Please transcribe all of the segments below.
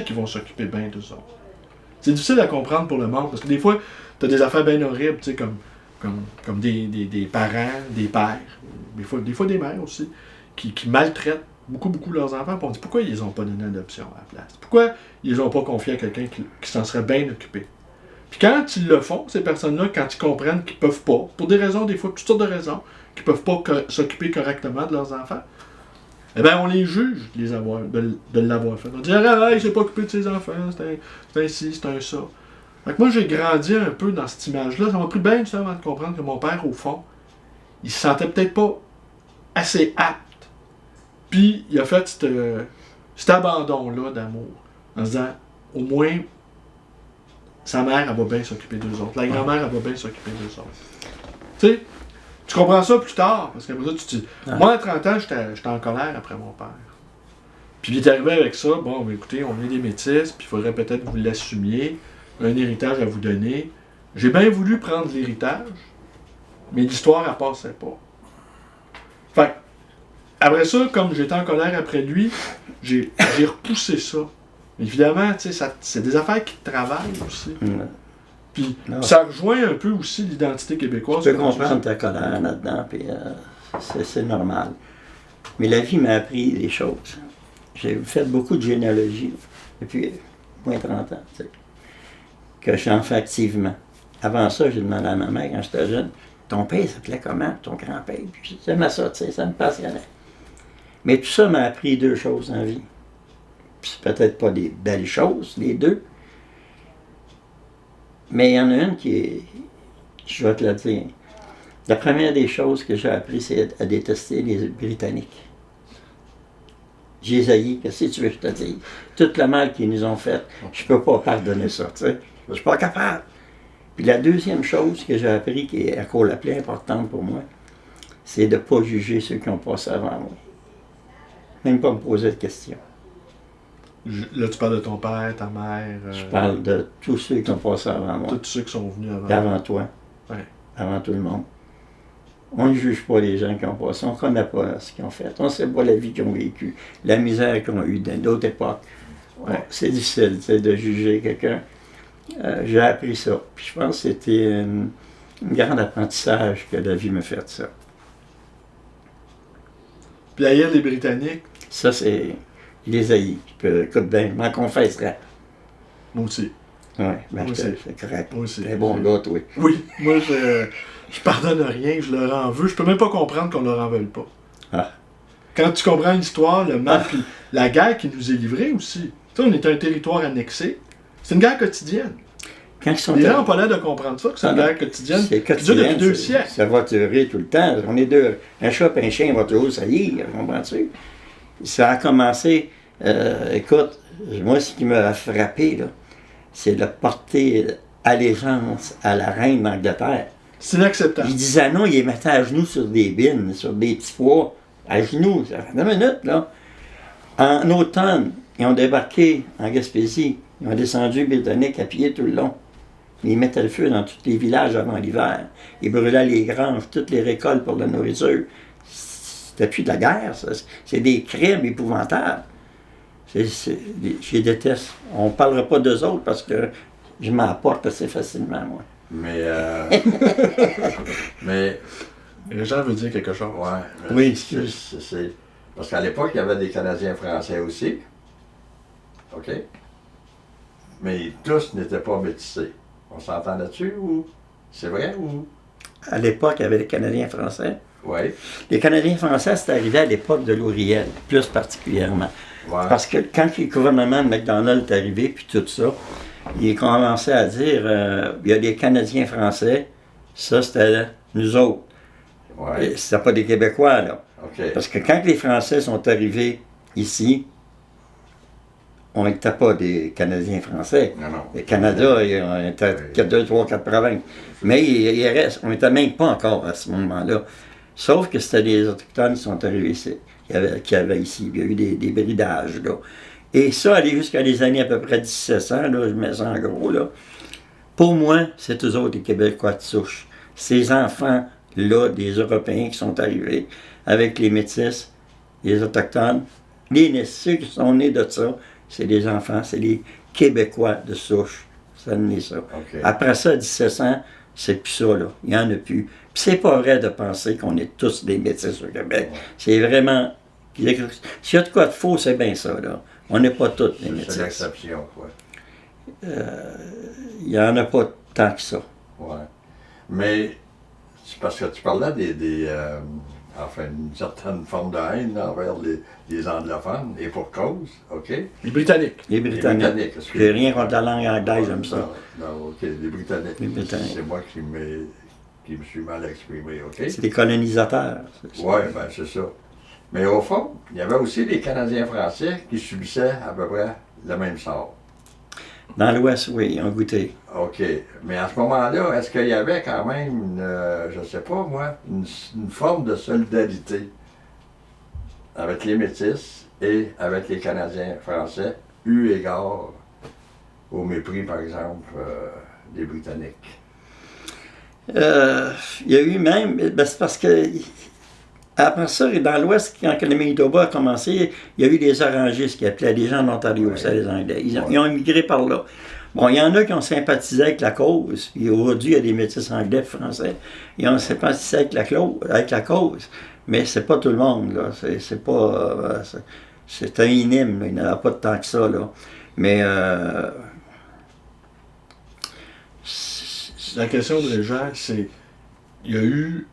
qui vont s'occuper bien d'eux autres. C'est difficile à comprendre pour le monde, parce que des fois, t'as des affaires bien horribles, tu sais, comme des parents, des pères, des fois des mères aussi, qui maltraitent beaucoup leurs enfants, puis on dit pourquoi ils les ont pas donné l'adoption à la place? Pourquoi ils les ont pas confiés à quelqu'un qui s'en serait bien occupé? Puis quand ils le font, ces personnes-là, quand ils comprennent qu'ils peuvent pas, pour des raisons, des fois, toutes sortes de raisons, qu'ils peuvent pas s'occuper correctement de leurs enfants, eh bien, on les juge de l'avoir fait. On dit, ah, il s'est pas occupé de ses enfants, c'est un ci, c'est un ça. Fait que moi, j'ai grandi un peu dans cette image-là. Ça m'a pris bien du temps avant de comprendre que mon père, au fond, il se sentait peut-être pas assez apte. Puis, il a fait cet abandon-là d'amour, en disant, au moins, sa mère, elle va bien s'occuper d'eux autres. La grand-mère, elle va bien s'occuper d'eux autres. Tu sais, tu comprends ça plus tard, parce qu'après ça, tu te dis... Moi, à 30 ans, j'étais en colère après mon père. Puis il est arrivé avec ça, bon, ben, écoutez, on est des métis, puis il faudrait peut-être que vous l'assumiez, un héritage à vous donner. J'ai bien voulu prendre l'héritage, mais l'histoire, elle passait pas. Fait après ça, comme j'étais en colère après lui, j'ai repoussé ça. Évidemment, tu sais, c'est des affaires qui te travaillent aussi. Puis ça rejoint un peu aussi l'identité québécoise. Je peux comprendre ta colère là-dedans, puis c'est normal. Mais la vie m'a appris des choses. J'ai fait beaucoup de généalogie depuis moins de 30 ans, tu sais, que j'en fais activement. Avant ça, j'ai demandé à ma mère, quand j'étais jeune, ton père s'appelait comment, ton grand-père? Puis j'aimais ça, tu sais, ça me passionnait. Mais tout ça m'a appris deux choses en vie. Puis c'est peut-être pas des belles choses, les deux. Mais il y en a une qui est, je vais te la dire. La première des choses que j'ai appris, c'est à détester les Britanniques. J'ai haï, qu'est-ce que tu veux que je te dise? Tout le mal qu'ils nous ont fait, je peux pas pardonner ça, tu sais. Je suis pas capable. Puis la deuxième chose que j'ai appris, qui est encore la plus importante pour moi, c'est de ne pas juger ceux qui ont passé avant moi. Même pas me poser de questions. Là, tu parles de ton père, ta mère... Je parle de tous ceux qui ont passé avant moi. Tous ceux qui sont venus avant. Avant toi. Ouais. Avant tout le monde. On ne juge pas les gens qui ont passé. On ne connaît pas ce qu'ils ont fait. On ne sait pas la vie qu'ils ont vécue, la misère qu'ils ont eue dans d'autres époques. Ouais. C'est difficile de juger quelqu'un. J'ai appris ça. Puis je pense que c'était un grand apprentissage que la vie m'a fait, ça. Puis haïr les Britanniques? Ça, c'est... les haïs. Écoute bien, je m'en confesserais. Moi aussi. Oui, ben c'est correct. Moi aussi. C'est bon gars, toi. Oui, moi, je pardonne rien, je leur en veux. Je peux même pas comprendre qu'on leur en veuille pas. Ah. Quand tu comprends l'histoire, le mal, puis la guerre qui nous est livrée aussi. Tu sais, on est un territoire annexé. C'est une guerre quotidienne. Quand ils sont les gens n'ont pas l'air de comprendre ça, que c'est une guerre quotidienne. C'est quotidien, depuis 2 siècles. Ça va durer tout le temps. On est deux. Un chat et un chien vont toujours saillir, comprends-tu? Ça a commencé... écoute, moi, ce qui m'a frappé, là, c'est de porter allégeance à la reine d'Angleterre. C'est inacceptable. Ils disaient non, ils les mettaient à genoux sur des bines, sur des petits fours, à genoux. Ça fait 2 minutes, là. En automne, ils ont débarqué en Gaspésie. Ils ont descendu les Britanniques à pied tout le long. Ils mettaient le feu dans tous les villages avant l'hiver. Ils brûlaient les granges, toutes les récoltes pour la nourriture. C'était plus de la guerre, ça. C'est des crimes épouvantables. Je les déteste. On ne parlera pas d'eux autres parce que je m'en porte assez facilement, moi. Mais mais les gens veulent dire quelque chose. Ouais. Oui, c'est parce qu'à l'époque, il y avait des Canadiens français aussi. OK? Mais tous n'étaient pas métissés. On s'entend là-dessus ou c'est vrai ou? À l'époque, il y avait les Canadiens français. Oui. Les Canadiens français, c'est arrivé à l'époque de Lauriel, plus particulièrement. Ouais. Parce que quand le gouvernement de McDonald est arrivé, puis tout ça, il commençait à dire il y a des Canadiens français, ça c'était nous autres. Ouais. C'était pas des Québécois, là. OK. Parce que quand les Français sont arrivés ici, on n'était pas des Canadiens français. Non, non. Le Canada, il était 2, 3, 4 provinces. Mais il reste, on n'était même pas encore à ce moment-là. Sauf que c'était des Autochtones qui sont arrivés ici, qui avaient ici. Il y a eu des bridages, là. Et ça, aller jusqu'à les années à peu près 1700, là, je mets ça en gros, là. Pour moi, c'est eux autres, les Québécois de souche. Ces enfants-là, des Européens qui sont arrivés avec les Métis, les Autochtones, ceux qui sont nés de ça, c'est les enfants, c'est les Québécois de souche. Ça n'est ça. OK. Après ça, 1700, c'est plus ça, là. Il n'y en a plus. Puis c'est pas vrai de penser qu'on est tous des métis au Québec. Ouais. C'est vraiment... S'il y a de quoi de faux, c'est bien ça, là. On n'est pas tous des C'est métis. l'exception, quoi. Il n'y en a pas tant que ça. Ouais. Mais c'est parce que tu parlais enfin, une certaine forme de haine envers les anglophones, et pour cause, OK? Les Britanniques. Les Britanniques. excuse-moi. J'ai rien contre la langue anglaise, j'aime ça. Non, OK, les Britanniques. Les Britanniques. C'est moi qui me suis mal exprimé, OK? C'est des colonisateurs. Oui, ben c'est ça. Mais au fond, il y avait aussi des Canadiens français qui subissaient à peu près le même sort. Dans l'Ouest, oui, ils ont goûté. OK. Mais à ce moment-là, est-ce qu'il y avait quand même, je sais pas moi, une forme de solidarité avec les Métis et avec les Canadiens français, eu égard au mépris, par exemple, des Britanniques? Il y a eu même, ben c'est parce que après ça, dans l'Ouest, quand le Manitoba a commencé, il y a eu des orangistes qui appelaient les gens d'Ontario, Ouais. ça, les Anglais. Ils ont immigré par là. Bon, il y en a qui ont sympathisé avec la cause, puis aujourd'hui, il y a des métis anglais et français. Ils ont sympathisé avec la cause, mais c'est pas tout le monde, là. C'est pas... c'est un minime, là. Il n'y en a pas tant que ça, là. Mais... La question de Régent, c'est, il y a eu,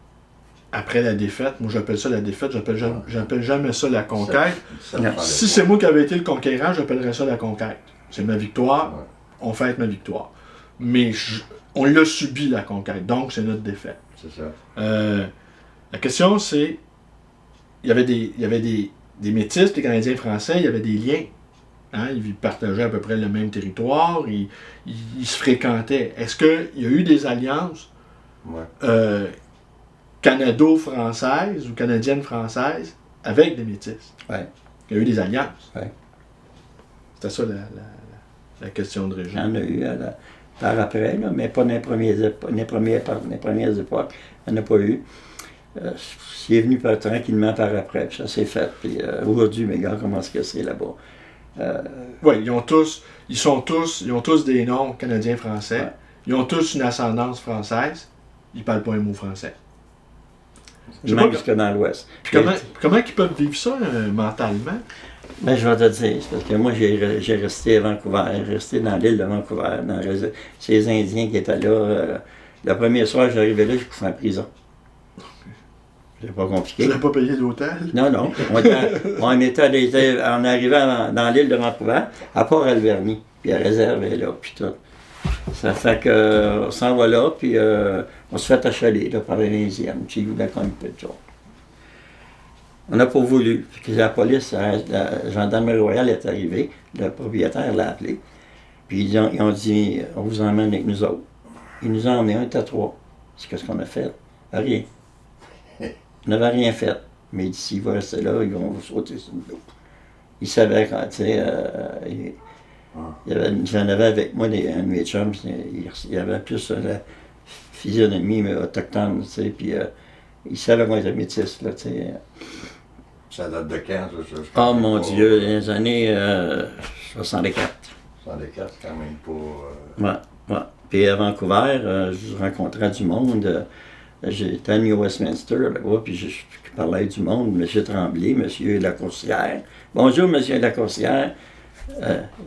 après la défaite, moi j'appelle ça la défaite, j'appelle jamais ça la conquête. Si c'est moi qui avais été le conquérant, j'appellerais ça la conquête. C'est ma victoire, Ouais. on fête ma victoire. Mais on l'a subi, la conquête, donc c'est notre défaite. C'est ça. La question, c'est, il y avait des métis, des Canadiens français, il y avait des liens. Hein, ils partageaient à peu près le même territoire, ils se fréquentaient. Est-ce qu'il y a eu des alliances Ouais. canado-françaises ou canadiennes-françaises avec des métis? Ouais. Il y a eu des alliances. Ouais. C'était ça la question de Il y Régent. en a eu par après, là, mais pas dans les premières époques. Il n'y en a pas eu. C'est venu tranquillement par après, puis ça s'est fait. Puis aujourd'hui, mes gars, comment est-ce que c'est là-bas? Oui, ils ont tous des noms canadiens-français. Ouais. Ils ont tous une ascendance française. Ils parlent pas un mot français. Je sais Même pas jusque dans l'Ouest. Puis comment ils peuvent vivre ça mentalement? Ben, je vais te dire, c'est parce que moi, j'ai resté à Vancouver, resté dans l'île de Vancouver, ces Indiens qui étaient là. Le premier soir, j'arrivais là, je couchais en prison. C'est pas compliqué. Tu n'as pas payé d'hôtel? Non, non. On arrivait dans l'île de Vancouver, à Port-Alberni, puis la réserve est là, puis tout. Ça fait qu'on s'en va là, puis on se fait achaler là, par les Indiennes, puis ils voulaient qu'on peu de choses. On n'a pas voulu. Puis la police, la gendarmerie royale est arrivée, le propriétaire l'a appelé, puis ils ont dit, on vous emmène avec nous autres. Ils nous ont emmenés, on était 3. C'est qu'est-ce qu'on a fait? Rien. On n'avait rien fait. Mais il dit, s'il va rester là, ils vont vous sauter sur le dos. Il savait quand, tu sais, j'en avais avec moi un de mes chums, il avait plus la physionomie mais autochtone, tu sais, puis il savait qu'on était métis, là, tu sais. Ça date de quand, ça? Oh mon Dieu, les années 64. 64, c'est quand même pas... Ouais. Puis à Vancouver, je rencontrais du monde. J'étais à New Westminster, là-bas, puis je parlais avec du monde, M. Tremblay, M. Lacourcière. Bonjour, M. Lacourcière.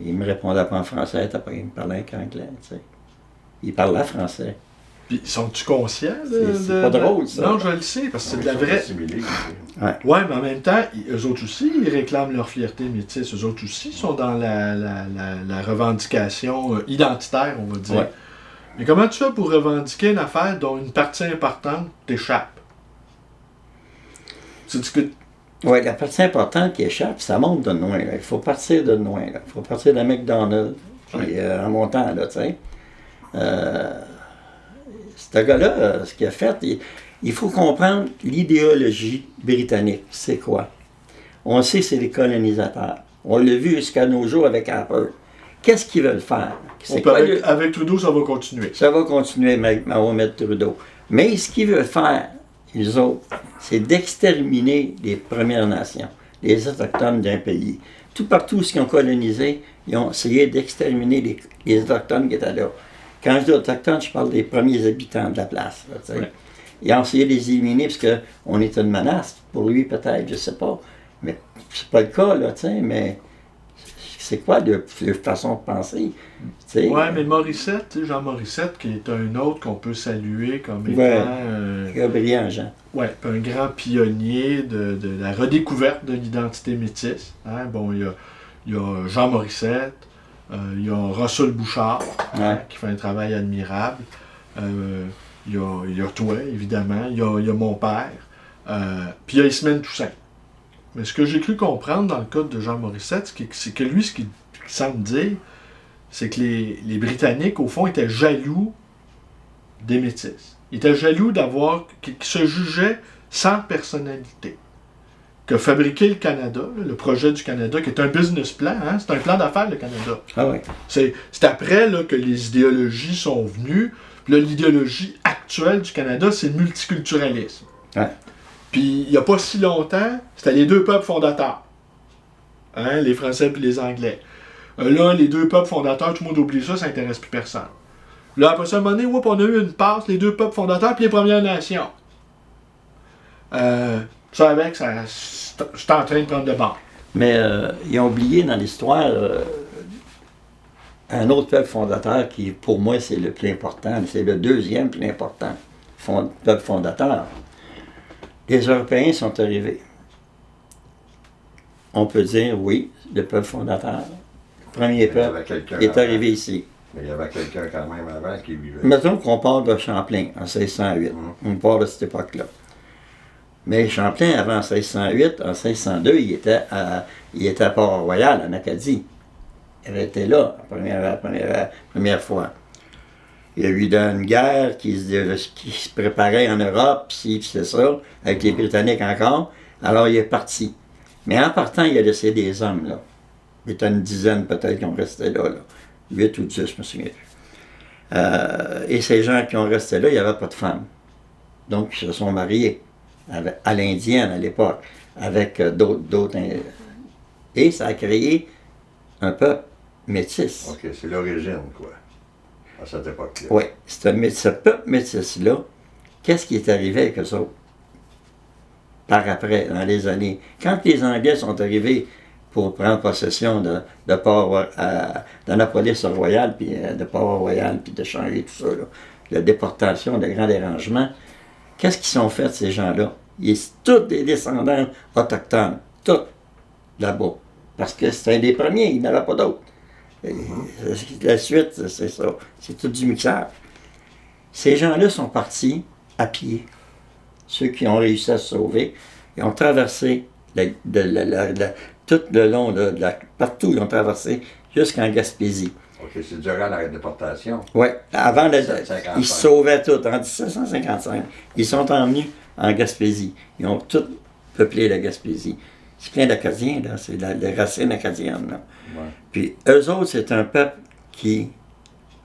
Il me répondait pas en français, il me parlait qu'anglais, tu sais. Il parlait français. Puis, sont-tu conscients C'est pas drôle, ça. Non, je le sais, parce que c'est de la vraie... Ouais. Mais en même temps, eux autres aussi, ils réclament leur fierté métisse. Eux autres aussi sont dans la revendication identitaire, on va dire. Ouais. Mais comment tu fais pour revendiquer une affaire dont une partie importante t'échappe? Oui, la partie importante qui échappe, ça monte de loin. Là. Il faut partir de loin. Là. Il faut partir de McDonald's, puis en montant, là, tu sais. Ce gars-là, ce qu'il a fait, il faut comprendre l'idéologie britannique. C'est quoi? On sait que c'est les colonisateurs. On l'a vu jusqu'à nos jours avec Apple. Qu'est-ce qu'ils veulent faire? Avec Trudeau, ça va continuer. Ça va continuer, Mahomet Trudeau. Mais ce qu'ils veulent faire, ils autres, c'est d'exterminer les Premières Nations, les Autochtones d'un pays. tout partout où ils ont colonisé, ils ont essayé d'exterminer les Autochtones qui étaient là. Quand je dis Autochtones, je parle des premiers habitants de la place. Là, Ouais. Ils ont essayé de les éliminer parce qu'on était une menace. Pour lui, peut-être, je ne sais pas. Mais c'est pas le cas, là, mais c'est quoi leur façon de penser? T'sais? Ouais, mais Morissette, tu sais, Jean Morissette, qui est un autre qu'on peut saluer comme étant Ouais. Très brillant, Jean. ouais, un grand pionnier de la redécouverte de l'identité métisse. Hein? Bon, il y a Jean Morissette, il y a Russell Bouchard, hein, qui fait un travail admirable. Il y a toi, évidemment. Il y a mon père. Puis il y a Ismène Toussaint. Mais ce que j'ai cru comprendre dans le cas de Jean Morissette, c'est que lui, ce qu'il semble dire, c'est que les Britanniques, au fond, étaient jaloux des Métis. Ils étaient jaloux qu'ils se jugeaient sans personnalité. Que fabriquer le Canada, le projet du Canada, qui est un business plan, hein, c'est un plan d'affaires, le Canada. Ah oui. C'est après là, que les idéologies sont venues. Puis là, l'idéologie actuelle du Canada, c'est le multiculturalisme. Ouais. Puis il n'y a pas si longtemps, c'était les deux peuples fondateurs. Hein, les Français et les Anglais. Là, les deux peuples fondateurs, tout le monde oublie ça, ça n'intéresse plus personne. Là, après ça, à un moment donné, on a eu une passe, les deux peuples fondateurs puis les Premières Nations. Ça avec, c'est en train de prendre de bord. Mais ils ont oublié dans l'histoire un autre peuple fondateur qui, pour moi, c'est le plus important. C'est le deuxième plus important peuple fondateur. Les Européens sont arrivés. On peut dire, oui, le peuple fondateur, le premier peuple, est arrivé ici. Mais il y avait quelqu'un quand même avant qui vivait. Mettons qu'on parle de Champlain en 1608. On parle de cette époque-là. Mais Champlain, avant 1608, en 1602, il était à Port-Royal, en Acadie. Il était là, la première fois. Il y a eu une guerre qui se préparait en Europe, puis c'est ça, avec les Britanniques encore. Alors il est parti. Mais en partant, il a laissé des hommes, là. Il était une dizaine peut-être qui ont resté là. 8 ou 10, je me souviens plus. Et ces gens qui ont resté là, il n'y avait pas de femmes. Donc ils se sont mariés à l'indienne à l'époque, avec d'autres. Et ça a créé un peuple métis. OK, c'est l'origine, quoi, à cette époque-là. Oui, ce peuple métis-là, qu'est-ce qui est arrivé avec eux autres? Par après, dans les années. Quand les Anglais sont arrivés pour prendre possession d'Annapolis-Royal, puis de Port-Royal, puis de changer tout ça, là, la déportation, le grand dérangement, qu'est-ce qu'ils sont fait, ces gens-là? Ils sont tous des descendants autochtones, tous là-bas. Parce que c'était un des premiers, il n'y en avait pas d'autres. La suite, c'est ça. C'est tout du mixage. Ces gens-là sont partis à pied. Ceux qui ont réussi à se sauver, ils ont traversé tout le long, partout, ils ont traversé jusqu'en Gaspésie. OK, c'est durant la déportation. Oui, avant, 1755. ils se sauvaient tous. En 1755, ils sont emmenés en Gaspésie. Ils ont tout peuplé la Gaspésie. C'est plein d'Acadiens, là. C'est les racines acadiennes, là. Ouais. Puis eux autres, c'est un peuple qui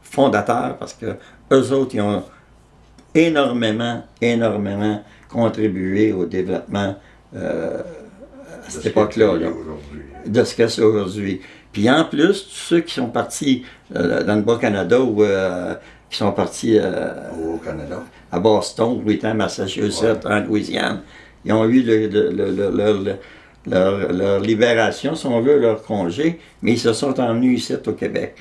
fondateur parce que eux autres, ils ont énormément contribué au développement à cette époque-là. Là, de ce que c'est aujourd'hui. Puis en plus, tous ceux qui sont partis dans le Bas-Canada ou qui sont partis au Canada, à Boston, ou étant Massachusetts, en Louisiane, ils ont eu leur libération, si on veut, leur congé, mais ils se sont emmenés ici au Québec.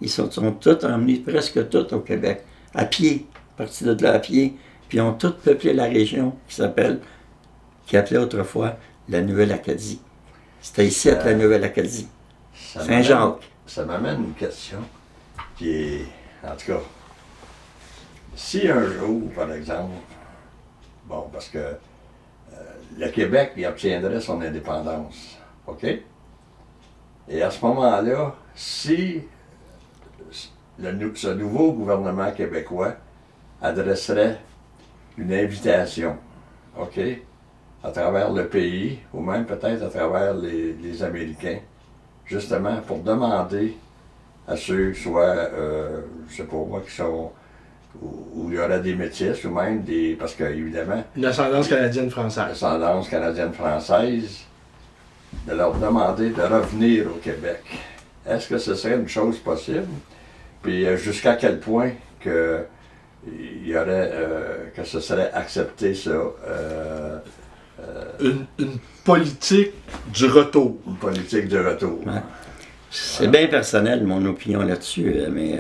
Ils sont tous emmenés, presque tous au Québec, à pied, partis de là à pied, puis ils ont tous peuplé la région qui appelait autrefois la Nouvelle-Acadie. C'était ici la Nouvelle-Acadie. Saint-Jacques. Ça m'amène une question qui est, en tout cas, si un jour, par exemple, bon, parce que le Québec, il obtiendrait son indépendance, OK? Et à ce moment-là, si ce nouveau gouvernement québécois adresserait une invitation, OK, à travers le pays, ou même peut-être à travers les Américains, justement pour demander à ceux, soit, je sais pas moi, qui sont, où il y aurait des métis, ou même parce que, évidemment... Une ascendance canadienne-française. Ascendance canadienne-française, de leur demander de revenir au Québec. Est-ce que ce serait une chose possible? Puis jusqu'à quel point que il y aurait que ce serait accepté ça? Une politique du retour. Une politique de retour. Ouais. C'est bien personnel, mon opinion là-dessus, mais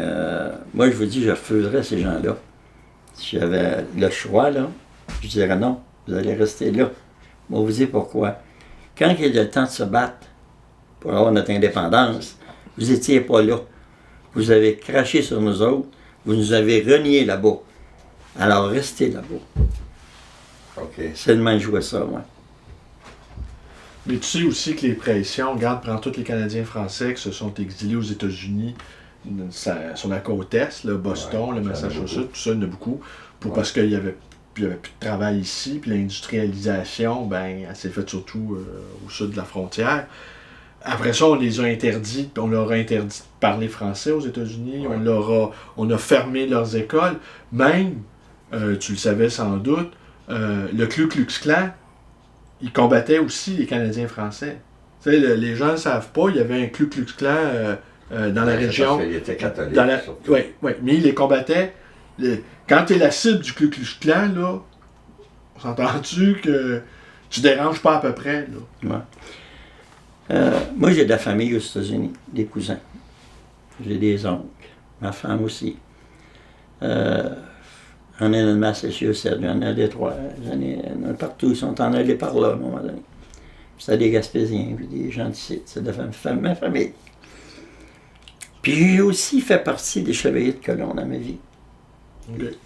moi, je vous dis, je refuserais ces gens-là. Si j'avais le choix, là, je dirais non, vous allez rester là. Moi, vous dire pourquoi. Quand il y a le temps de se battre pour avoir notre indépendance, vous n'étiez pas là. Vous avez craché sur nous autres, vous nous avez reniés là-bas. Alors, restez là-bas. OK. C'est le même jouer ça, moi. Mais tu sais aussi que les pressions, regarde, prends tous les Canadiens français qui se sont exilés aux États-Unis, sur la côte Est, là, Boston, le Massachusetts, tout ça, il y en a beaucoup, parce qu'il y avait plus de travail ici, puis l'industrialisation, ben, elle s'est faite surtout au sud de la frontière. Après ça, on les a interdits, on leur a interdit de parler français aux États-Unis, on a fermé leurs écoles, même, tu le savais sans doute, le Ku Klux Klan, il combattait aussi les Canadiens français. Tu sais, les gens ne savent pas, il y avait un Ku Klux Klan dans la région. Parce qu'il était catholique. Oui, mais il les combattait. Quand tu es la cible du Ku Klux Klan, là, s'entends-tu que tu déranges pas à peu près? Là? Ouais. Moi, j'ai de la famille aux États-Unis, des cousins. J'ai des oncles, ma femme aussi. On est dans le Massachusetts, il y en a Détroit, partout, ils sont en allés par là à un moment donné. C'était des Gaspésiens, puis des gens d'ici, c'est de ma famille. Puis j'ai aussi fait partie des chevaliers de colon dans ma vie. Okay.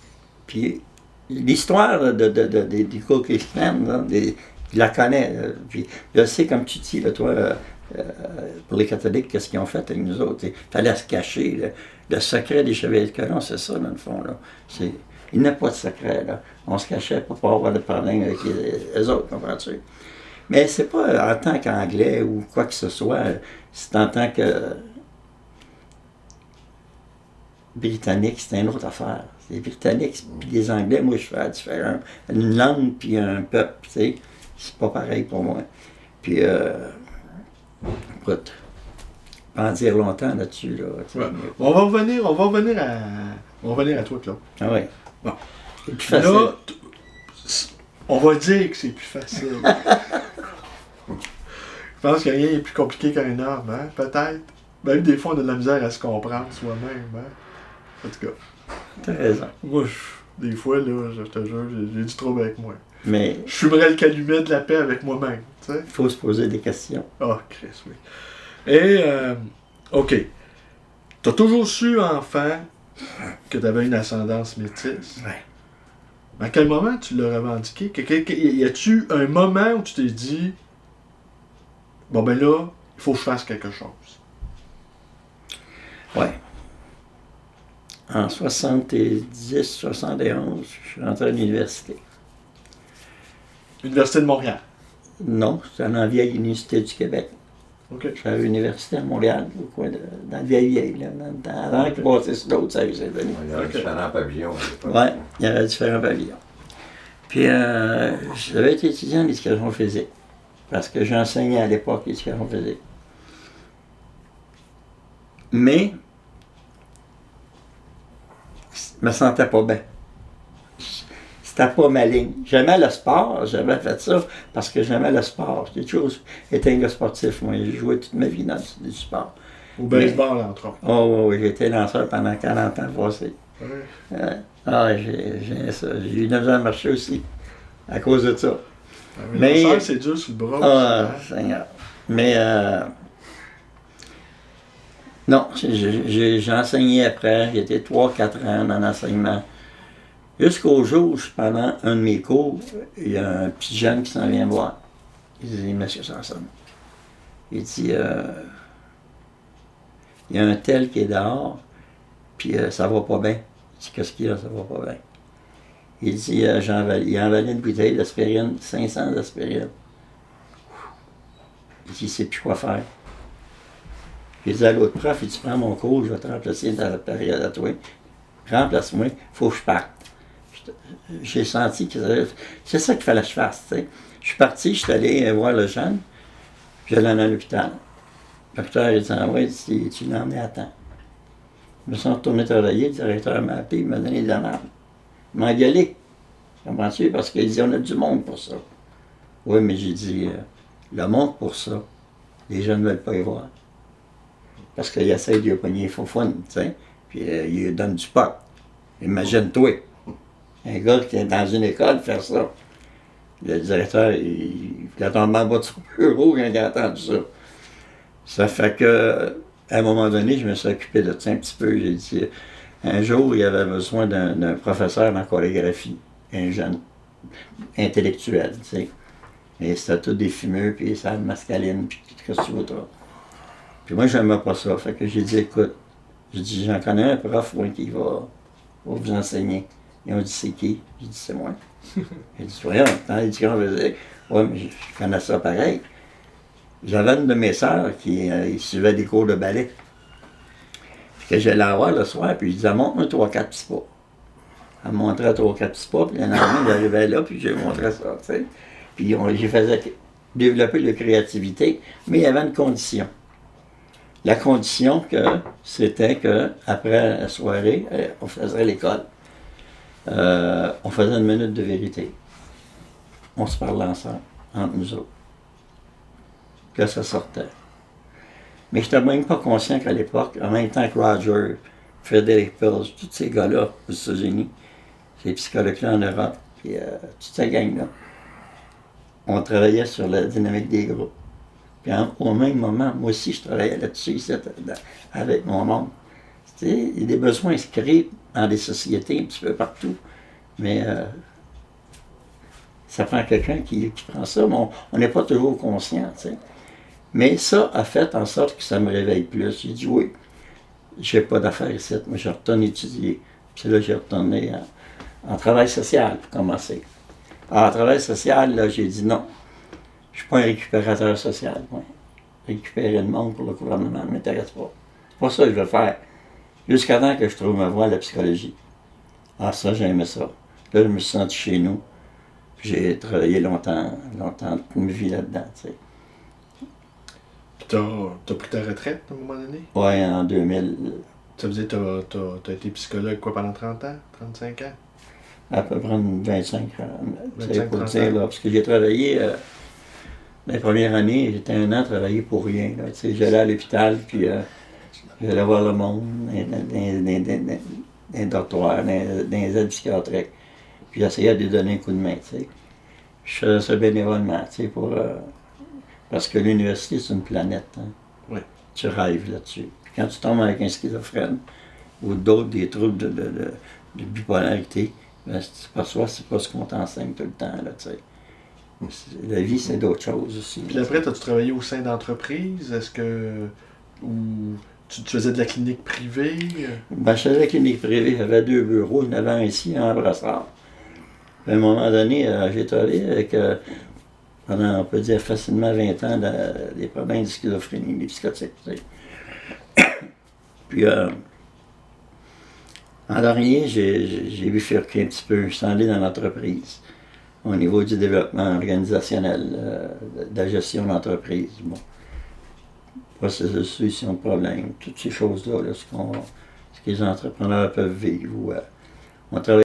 Puis l'histoire des Ku Klux Klan, je la connais. Puis je sais, comme tu dis, là, toi, pour les catholiques, qu'est-ce qu'ils ont fait avec nous autres? Il fallait se cacher. Le secret des chevaliers de colon, c'est ça, dans le fond. Là. Il n'y a pas de secret. Là. On se cachait pour ne pas avoir de problème avec les autres, comprends-tu? Mais c'est pas en tant qu'anglais ou quoi que ce soit, c'est en tant que Britannique, c'est une autre affaire. Les Britanniques puis les Anglais, moi je fais la différence. Une langue puis un peuple, tu sais, c'est pas pareil pour moi. Puis, écoute, pas en dire longtemps là-dessus. Là, ouais. On va revenir à toi, Claude. Ah oui. Bon. C'est plus facile. Là, on va dire que c'est plus facile. Je pense que rien n'est plus compliqué qu'un homme, hein? Peut-être. Même des fois, on a de la misère à se comprendre soi-même, hein? En tout cas. T'as raison. Moi, des fois, là, je te jure, j'ai du trouble avec moi. Mais Je fumerais le calumet de la paix avec moi-même, tu sais. il faut se poser des questions. Ah, Chris, oui. Et, OK. T'as toujours su, enfant, que t'avais une ascendance métisse. Ouais. À quel moment tu l'as revendiqué? Y a-tu un moment où tu t'es dit, bon ben là, il faut que je fasse quelque chose? Ouais. En 70, 71, je suis rentré à l'université. Université de Montréal. Non, c'était dans la vieille Université du Québec. OK. J'avais l'université à Montréal, au coin dans la vieille, là, avant qu'ils bâtissent l'autre, ça s'est venu. Il y avait différents pavillons à l'époque. Oui, il y avait différents pavillons. Puis, j'avais été étudiant en éducation physique, parce que j'enseignais à l'époque l'éducation physique. Mais, je me sentais pas bien. C'était pas ma ligne. J'aimais le sport, j'avais fait ça parce que j'aimais le sport. J'ai toujours été un gars sportif, moi. J'ai joué toute ma vie dans du sport. Au baseball, entre autres. Oh oui, j'ai été lanceur pendant 40 ans passés. Ouais. J'ai eu 9 ans de marcher aussi, à cause de ça. Mais lanceur, c'est dur sur le bras. Ah, aussi, hein? Seigneur. Mais, non, j'ai enseigné après. J'ai été 3-4 ans dans l'enseignement. Jusqu'au jour où, pendant un de mes cours, il y a un petit jeune qui s'en vient me voir. Il dit, Monsieur Sanson, il dit, il y a un tel qui est dehors, puis ça va pas bien. Je dis, qu'est-ce qu'il y a, ça va pas bien? Il dit, il a envalé une bouteille d'aspirine, 500 d'aspirine. Il dit, il sait plus quoi faire. J'ai dit à l'autre prof, il dit, prends mon cours, je vais te remplacer dans la période à toi. Remplace-moi, il faut que je parte. J'ai senti que c'est ça qu'il fallait que je fasse. T'sais. Je suis parti, je suis allé voir le jeune. Je l'ai à l'hôpital. Le docteur, il dit, ah ouais, tu l'as emmené à temps. Je me suis retourné travailler, le directeur m'a appelé, il m'a donné de la merde. Il m'a engueulé. Comprends-tu? Parce qu'il dit, on a du monde pour ça. Oui, mais j'ai dit, le monde pour ça, les gens ne veulent pas y voir. Parce qu'il essaie de lui pogner les faux fun, tu sais. Puis il lui donne du pot. Imagine-toi. Un gars qui est dans une école faire ça. Le directeur, il a tombé en bas de son bureau quand il a entendu ça. Ça fait que, à un moment donné, je me suis occupé de ça un petit peu. J'ai dit, un jour, il y avait besoin d'un professeur en chorégraphie, un jeune intellectuel, tu sais. Et c'était tout des fumeux, puis ça mascaline, puis qu'est-ce que tu voudras. Puis moi, j'aimais pas ça. Fait que j'ai dit, écoute, j'en connais un prof, moi, qui va vous enseigner. Ils ont dit, c'est qui? J'ai dit, c'est moi. Il dit, voyons, il dit, qu'on veut dire, ouais, mais je connais ça pareil. J'avais une de mes sœurs qui suivait des cours de ballet. Puis que j'allais la voir le soir, puis je disais, montre-moi 3-4 petits pas. Elle me montrait 3-4 petits pas, puis le lendemain, j'arrivais là, puis je lui montrais ça, tu sais. Puis j'ai fait développer de la créativité, mais il y avait une condition. La condition c'était qu'après la soirée, on faisait l'école, on faisait une minute de vérité. On se parlait ensemble, entre nous autres. Puis là, ça sortait. Mais je n'étais même pas conscient qu'à l'époque, en même temps que Roger, Frederick Pills, tous ces gars-là aux États-Unis, ces psychologues-là en Europe, puis toute cette gang-là, on travaillait sur la dynamique des groupes. Puis au même moment, moi aussi, je travaillais là-dessus, avec mon monde. Il y a des besoins inscrits dans des sociétés un petit peu partout, mais ça prend quelqu'un qui prend ça, mais on n'est pas toujours conscient, tu sais. Mais ça a fait en sorte que ça me réveille plus. J'ai dit, oui, j'ai pas d'affaires ici, moi je retourne étudier. Puis là, j'ai retourné en travail social pour commencer. En travail social, là, j'ai dit non. Je suis pas un récupérateur social, moi. Récupérer le monde pour le gouvernement ne m'intéresse pas. C'est pas ça que je veux faire. Jusqu'à temps que je trouve ma voie à la psychologie. Ah, ça, j'aimais ça. Là, je me suis senti chez nous. J'ai travaillé longtemps toute ma vie là-dedans, tu sais. Puis t'as pris ta retraite à un moment donné? Oui, en 2000. Ça veut dire que t'as été psychologue quoi pendant 30 ans? 35 ans? À peu près 25 ans. 25, pour 30 dire, ans. là, parce que j'ai travaillé, les premières années, j'étais 1 an à travailler pour rien. Là, j'allais à l'hôpital, puis j'allais voir le monde, dans les dortoirs, dans les aides psychiatriques. Puis j'essayais de lui donner un coup de main. T'sais. Je faisais ça bénévolement, parce que l'université, c'est une planète. Hein. Oui. Tu rêves là-dessus. Puis quand tu tombes avec un schizophrène ou d'autres, des troubles de bipolarité, ben, tu perçois c'est pas ce qu'on t'enseigne tout le temps. Là, la vie, c'est d'autres choses aussi. Puis après, as-tu travaillé au sein d'entreprises? Est-ce que. Ou tu faisais de la clinique privée? Ben, je faisais la clinique privée, j'avais 2 bureaux, il y en avait un ici, un à Brassard. Puis à un moment donné, j'ai travaillé avec, pendant, on peut dire, facilement 20 ans, des problèmes de schizophrénie, des psychotiques. Puis, en dernier, j'ai bifurqué un petit peu, je suis allé dans l'entreprise, au niveau du développement organisationnel, de la gestion d'entreprise. Bon. Processus de solution de problèmes, toutes ces choses-là, ce que les entrepreneurs peuvent vivre. On travaille